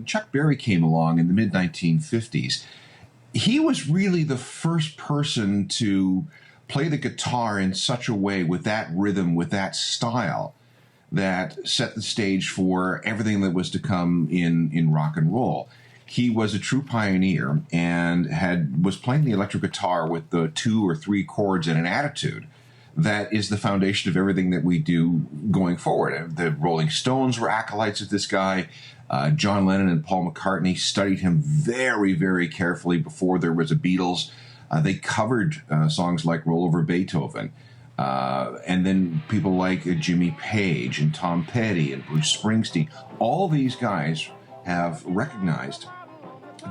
Chuck Berry came along in the mid-1950s. He was really the first person to play the guitar in such a way, with that rhythm, with that style, that set the stage for everything that was to come in rock and roll. He was a true pioneer and was playing the electric guitar with the 2 or 3 chords and an attitude that is the foundation of everything that we do going forward. The Rolling Stones were acolytes of this guy. John Lennon and Paul McCartney studied him very, very carefully before there was a Beatles. They covered songs like Roll Over Beethoven. And then people like Jimmy Page and Tom Petty and Bruce Springsteen. All these guys have recognized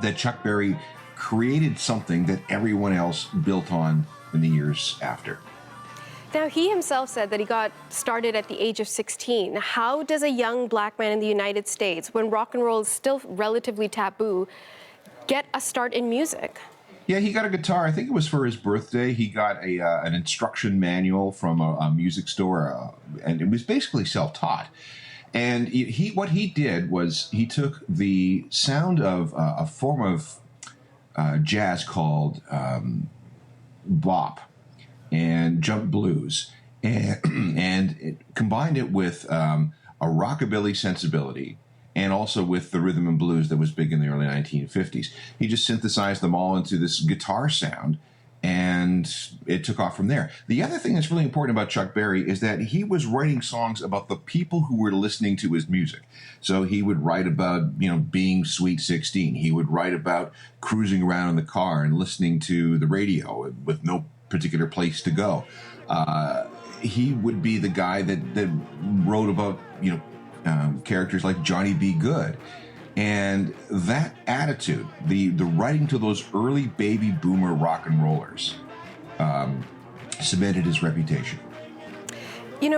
that Chuck Berry created something that everyone else built on in the years after. Now, he himself said that he got started at the age of 16. How does a young black man in the United States, when rock and roll is still relatively taboo, get a start in music? Yeah, he got a guitar. I think it was for his birthday. He got an instruction manual from a music store, and it was basically self-taught. And what he did was he took the sound of a form of jazz called bop and jump blues, and it combined it with a rockabilly sensibility, and also with the rhythm and blues that was big in the early 1950s. He just synthesized them all into this guitar sound, and it took off from there. The other thing that's really important about Chuck Berry is that he was writing songs about the people who were listening to his music. So he would write about, being Sweet 16. He would write about cruising around in the car and listening to the radio with no particular place to go. He would be the guy that wrote about, characters like Johnny B. Goode. And that attitude, the writing to those early baby boomer rock and rollers, cemented his reputation.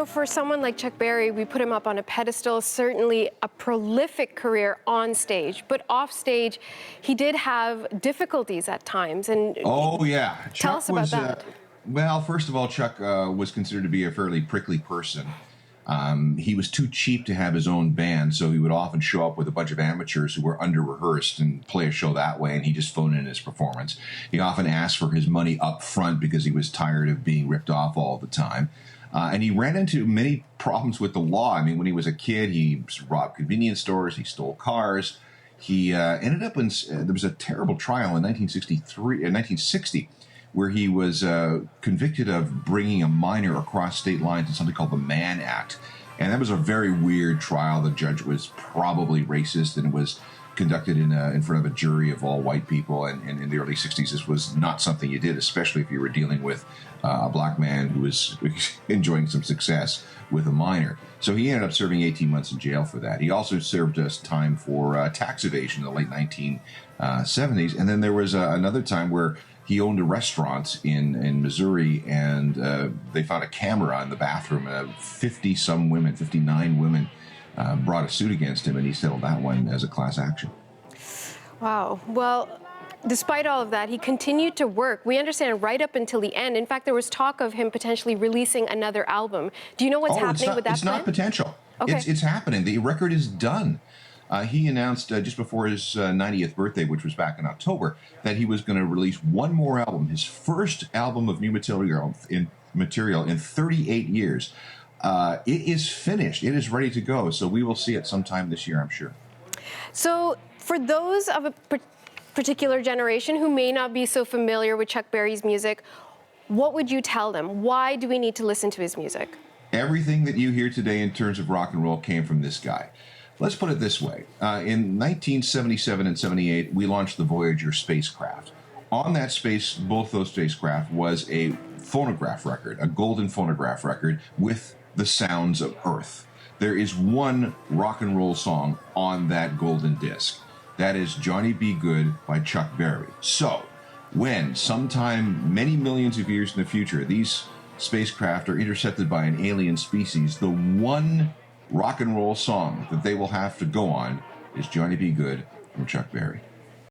For someone like Chuck Berry, we put him up on a pedestal, certainly a prolific career on stage, but off stage, he did have difficulties at times. And oh, yeah. Tell us about that. Well, first of all, Chuck was considered to be a fairly prickly person. He was too cheap to have his own band, so he would often show up with a bunch of amateurs who were under-rehearsed and play a show that way, and he just phoned in his performance. He often asked for his money up front because he was tired of being ripped off all the time. And he ran into many problems with the law. I mean, when he was a kid, he robbed convenience stores, he stole cars. He ended up there was a terrible trial in 1960, where he was convicted of bringing a minor across state lines in something called the Mann Act. And that was a very weird trial. The judge was probably racist, and it was conducted in front of a jury of all white people. And in the early 60s, this was not something you did, especially if you were dealing with a black man who was enjoying some success with a minor. So he ended up serving 18 months in jail for that. He also served us time for tax evasion in the late 1970s. And then there was another time where he owned a restaurant in Missouri, and they found a camera in the bathroom, and 59 women brought a suit against him, and he settled that one as a class action. Wow. Well, despite all of that, he continued to work. We understand right up until the end. In fact, there was talk of him potentially releasing another album. Do you know what's happening with that It's plan? not potential. Okay. It's happening. The record is done. He announced just before his 90th birthday, which was back in October, that he was going to release one more album, his first album of new material in 38 years. It is finished. It is ready to go. So we will see it sometime this year, I'm sure. So for those of a particular generation who may not be so familiar with Chuck Berry's music, what would you tell them? Why do we need to listen to his music? Everything that you hear today in terms of rock and roll came from this guy. Let's put it this way. In 1977 and 78, we launched the Voyager spacecraft. On that both those spacecraft was a phonograph record, a golden phonograph record with the sounds of Earth. There is one rock and roll song on that golden disc. That is Johnny B. Goode by Chuck Berry. So, when sometime many millions of years in the future, these spacecraft are intercepted by an alien species, the one rock and roll song that they will have to go on is Johnny B. Goode from Chuck Berry.